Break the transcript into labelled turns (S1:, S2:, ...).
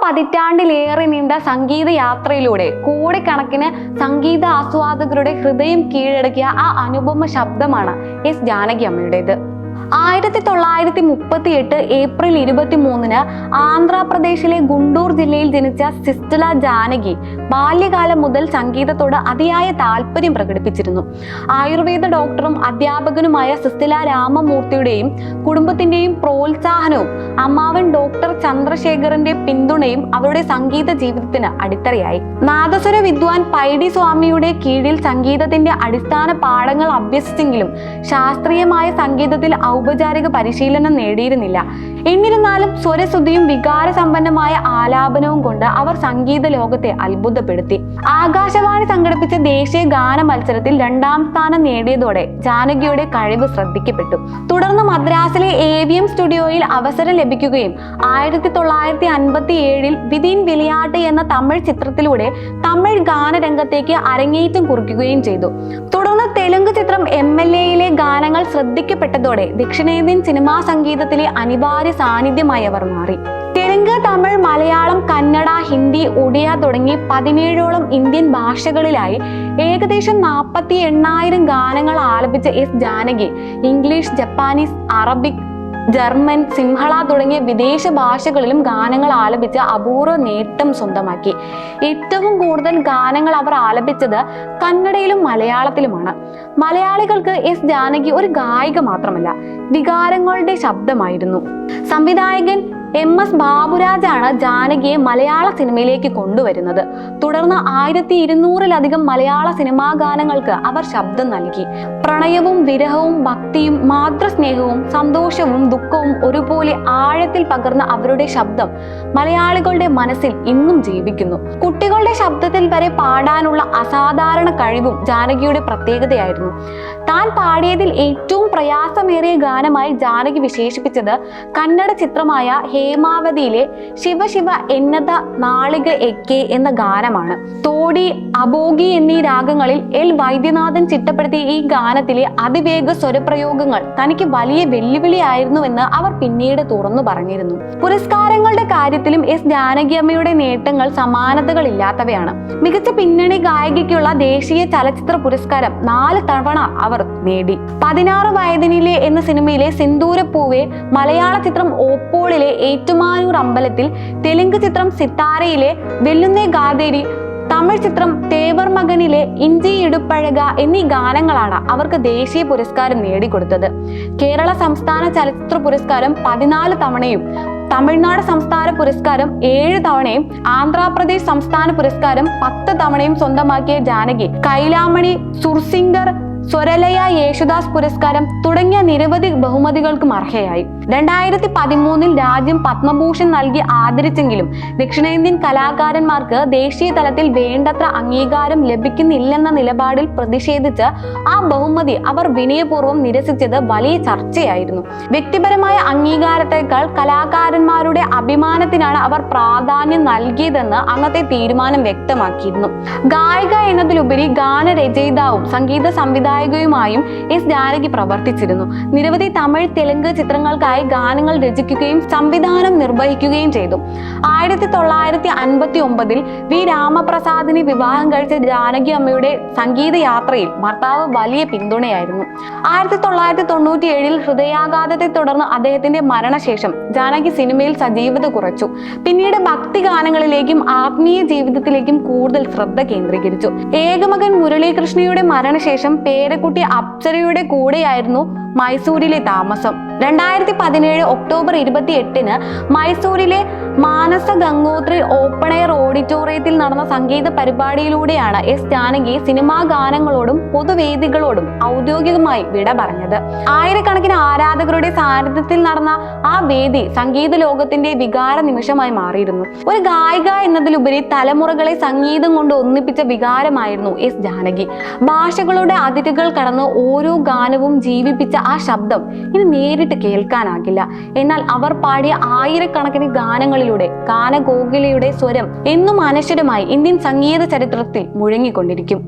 S1: പതിറ്റാണ്ടിലേറെ നീണ്ട സംഗീത യാത്രയിലൂടെ കോടിക്കണക്കിന് സംഗീത ആസ്വാദകരുടെ ഹൃദയം കീഴടക്കിയ ആ അനുപമ ശബ്ദമാണ് എസ് ജാനകി അമ്മയുടേത്. 1938 ഏപ്രിൽ 23 ആന്ധ്രാപ്രദേശിലെ ഗുണ്ടൂർ ജില്ലയിൽ ജനിച്ച സിസ്റ്റല ജാനകി ബാല്യകാലം മുതൽ സംഗീതത്തോട് അതിയായ താല്പര്യം പ്രകടിപ്പിച്ചിരുന്നു. ആയുർവേദ ഡോക്ടറും അധ്യാപകനുമായ സിസ്റ്റല രാമമൂർത്തിയുടെയും കുടുംബത്തിന്റെയും പ്രോത്സാഹനവും അമ്മാവൻ ഡോക്ടർ ചന്ദ്രശേഖറിന്റെ പിന്തുണയും അവരുടെ സംഗീത ജീവിതത്തിന് അടിത്തറയായി. നാദസ്വര വിദ്വാൻ പൈഡി സ്വാമിയുടെ കീഴിൽ സംഗീതത്തിന്റെ അടിസ്ഥാന പാഠങ്ങൾ അഭ്യസിച്ചെങ്കിലും ശാസ്ത്രീയമായ സംഗീതത്തിൽ ഔപചാരിക പരിശീലനം നേടിയിരുന്നില്ല. എന്നിരുന്നാലും സ്വരശുദ്ധിയും വികാരസമ്പന്നമായ ആലാപനവും കൊണ്ട് അവർ സംഗീത ലോകത്തെ അത്ഭുതപ്പെടുത്തി. ആകാശവാണി സംഘടിപ്പിച്ച ദേശീയ ഗാന മത്സരത്തിൽ 2ാം സ്ഥാനം നേടിയതോടെ ജാനകിയുടെ കഴിവ് ശ്രദ്ധിക്കപ്പെട്ടു. തുടർന്ന് മദ്രാസിലെ AVM സ്റ്റുഡിയോയിൽ അവസരം ലഭിക്കുകയും 1957 വിതിൻ വിളിയാട്ട് എന്ന തമിഴ് ചിത്രത്തിലൂടെ തമിഴ് ഗാനരംഗത്തേക്ക് അരങ്ങേറ്റം കുറിക്കുകയും ചെയ്തു. തുടർന്ന് തെലുങ്ക് ചിത്രം MLAയിലെ ഗാനങ്ങൾ ശ്രദ്ധിക്കപ്പെട്ടതോടെ ദക്ഷിണേന്ത്യൻ സിനിമാ സംഗീതത്തിലെ അനിവാര്യ സാന്നിധ്യമായി അവർ മാറി. തെലുങ്ക്, തമിഴ്, മലയാളം, കന്നഡ, ഹിന്ദി, ഒഡിയ തുടങ്ങി 17ഓളം ഇന്ത്യൻ ഭാഷകളിലായി ഏകദേശം 48,000 ഗാനങ്ങൾ ആലപിച്ച S Janaki English, Japanese, Arabic, German, Sinhala തുടങ്ങിയ വിദേശ ഭാഷകളിലും ഗാനങ്ങൾ ആലപിച്ച അപൂർവ നേട്ടം സ്വന്തമാക്കി. ഏറ്റവും കൂടുതൽ ഗാനങ്ങൾ അവർ ആലപിച്ചത് കന്നഡയിലും മലയാളത്തിലുമാണ്. മലയാളികൾക്ക് എസ് ജാനകി ഒരു ഗായിക മാത്രമല്ല, വികാരങ്ങളുടെ ശബ്ദമായിരുന്നു. സംവിധായകൻ MS ബാബുരാജാണ് ജാനകിയെ മലയാള സിനിമയിലേക്ക് കൊണ്ടുവരുന്നത്. തുടർന്ന് 1200-ലധികം മലയാള സിനിമാ ഗാനങ്ങൾക്ക് അവർ ശബ്ദം നൽകി. പ്രണയവും വിരഹവും ഭക്തിയും മാതൃസ്നേഹവും സന്തോഷവും ദുഃഖവും ഒരുപോലെ ആഴത്തിൽ പകർന്ന അവരുടെ ശബ്ദം മലയാളികളുടെ മനസ്സിൽ ഇന്നും ജീവിക്കുന്നു. കുട്ടികളുടെ ശബ്ദത്തിൽ വരെ പാടാനുള്ള അസാധാരണ കഴിവും ജാനകിയുടെ പ്രത്യേകതയായിരുന്നു. താൻ പാടിയതിൽ ഏറ്റവും പ്രയാസമേറിയ ഗാനമായി ജാനകി വിശേഷിപ്പിച്ചത് കന്നഡ ചിത്രമായ ഹേമാവതിയിലെ ശിവ ശിവ എന്നത നാളിക എക്കെ എന്ന ഗാനമാണ്. തോടി, അബോഗി എന്നീ രാഗങ്ങളിൽ വൈദ്യനാഥൻ ചിട്ടപ്പെടുത്തിയ ഈ ഗാനത്തിലെ അതിവേഗ സ്വരപ്രയോഗങ്ങൾ തനിക്ക് വലിയ വെല്ലുവിളിയായിരുന്നുവെന്ന് അവർ പിന്നീട് തുറന്നു പറഞ്ഞിരുന്നു. പുരസ്കാരങ്ങളുടെ കാര്യത്തിലും എസ് ജാനകി അമ്മയുടെ നേട്ടങ്ങൾ സമാനതകളില്ലാത്തവയാണ്. മികച്ച പിന്നണി ഗായികയ്ക്കുള്ള ദേശീയ ചലച്ചിത്ര പുരസ്കാരം 4 തവണ അവർ നേടി. 16 വയതിനിലെ എന്ന സിനിമയിലെ സിന്ദൂരപ്പൂവെ, മലയാള ചിത്രം ഓപ്പോളിലെ ഏറ്റുമാനൂർ അമ്പലത്തിൽ, തെലുങ്ക് ചിത്രം സിത്താരയിലെ വെല്ലുന്നേ ഗാദേരി, തമിഴ് ചിത്രം തേവർ മകനിലെ ഇഞ്ചി ഇടുപ്പഴക എന്നീ ഗാനങ്ങളാണ് അവർക്ക് ദേശീയ പുരസ്കാരം നേടിക്കൊടുത്തത്. കേരള സംസ്ഥാന ചലച്ചിത്ര പുരസ്കാരം 14 തവണയും, തമിഴ്നാട് സംസ്ഥാന പുരസ്കാരം 7 തവണയും, ആന്ധ്രാപ്രദേശ് സംസ്ഥാന പുരസ്കാരം 10 തവണയും സ്വന്തമാക്കിയ ജാനകി കൈലാമണി, സുർസിംഗർ, സ്വരലയ, യേശുദാസ് പുരസ്കാരം തുടങ്ങിയ നിരവധി ബഹുമതികൾക്കും അർഹയായി. 2013 രാജ്യം പത്മഭൂഷൺ നൽകി ആദരിച്ചെങ്കിലും ദക്ഷിണേന്ത്യൻ കലാകാരന്മാർക്ക് ദേശീയ തലത്തിൽ വേണ്ടത്ര അംഗീകാരം ലഭിക്കുന്നില്ലെന്ന നിലപാടിൽ പ്രതിഷേധിച്ച് ആ ബഹുമതി അവർ വിനയപൂർവ്വം നിരസിച്ചത് വലിയ ചർച്ചയായിരുന്നു. വ്യക്തിപരമായ അംഗീകാരത്തെക്കാൾ കലാകാരന്മാരുടെ അഭിമാനത്തിനാണ് അവർ പ്രാധാന്യം നൽകിയതെന്ന് അന്നത്തെ തീരുമാനം വ്യക്തമാക്കിയിരുന്നു. ഗായിക എന്നതിലുപരി ഗാനരചയിതാവും സംഗീത സംവിധായകയുമായും എസ് ജാനകി പ്രവർത്തിച്ചിരുന്നു. നിരവധി തമിഴ്, തെലുങ്ക് ചിത്രങ്ങൾക്കായി ഗാനങ്ങൾ രചിക്കുകയും സംവിധാനം നിർവഹിക്കുകയും ചെയ്തു. 1959 വി രാമപ്രസാദിനെ വിവാഹം കഴിച്ച ജാനകി അമ്മയുടെ സംഗീത യാത്രയിൽ ഭർത്താവ് വലിയ പിന്തുണയായിരുന്നു. 1997 ഹൃദയാഘാതത്തെ തുടർന്ന് അദ്ദേഹത്തിന്റെ മരണശേഷം ജാനകി സിനിമയിൽ സജീവത കുറച്ചു. പിന്നീട് ഭക്തി ഗാനങ്ങളിലേക്കും ആത്മീയ ജീവിതത്തിലേക്കും കൂടുതൽ ശ്രദ്ധ കേന്ദ്രീകരിച്ചു. ഏകമകൻ മുരളീകൃഷ്ണയുടെ മരണശേഷം പേരക്കുട്ടി അപ്സരയുടെ കൂടെയായിരുന്നു മൈസൂരിലെ താമസം. 2017 ഒക്ടോബർ 28 മൈസൂരിലെ മാനസ ഗംഗോത്രി ഓപ്പൺ എയർ ഓഡിറ്റോറിയത്തിൽ നടന്ന സംഗീത പരിപാടിയിലൂടെയാണ് എസ് ജാനകി സിനിമാ ഗാനങ്ങളോടും പൊതുവേദികളോടും ഔദ്യോഗികമായി വിട പറഞ്ഞത്. ആയിരക്കണക്കിന് ആരാധകരുടെ സാന്നിധ്യത്തിൽ നടന്ന ആ വേദി സംഗീത ലോകത്തിന്റെ വികാര നിമിഷമായി മാറിയിരുന്നു. ഒരു ഗായിക എന്നതിലുപരി തലമുറകളെ സംഗീതം കൊണ്ട് ഒന്നിപ്പിച്ച വികാരമായിരുന്നു എസ് ജാനകി. ഭാഷകളുടെ അതിരുകൾ കടന്ന് ഓരോ ഗാനവും ജീവിപ്പിച്ച ആ ശബ്ദം ഇനി നേരിട്ട് കേൾക്കാനാകില്ല. എന്നാൽ അവർ പാടിയ ആയിരക്കണക്കിന് ഗാനങ്ങളിലൂടെ ഗാനഗോകുലയുടെ സ്വരം എന്നും അനശ്വരമായി ഇന്ത്യൻ സംഗീത ചരിത്രത്തിൽ മുഴങ്ങിക്കൊണ്ടിരിക്കും.